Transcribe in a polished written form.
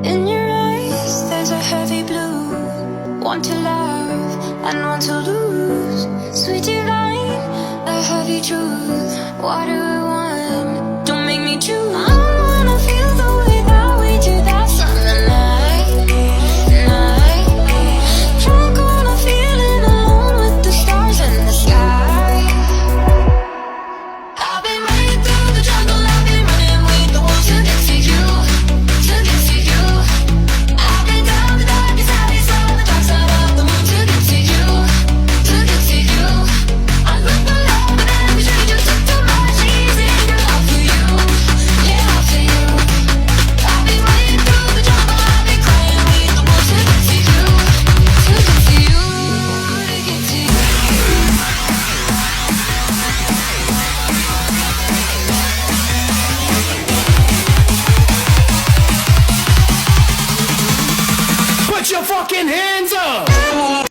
In your eyes, there's a heavy blue. One to love and one to lose. Sweet divine, a heavy truth. What do I want? Don't make me choose. I wanna feel the way that we do that summer night. Drunk on a feeling alone with the stars in the sky. I've been running through the jungle, I've been running with the wolves to get to you, to get to you. I've been down the darkest alleys on the dark side of the moon to get to you, to get to you. I look for love but every stranger took too much easy. All for you, yeah, all for you. I've been running through the jungle, I've been crying with the wolves to get to you, to get to you, to get to you. Put your fucking hands up!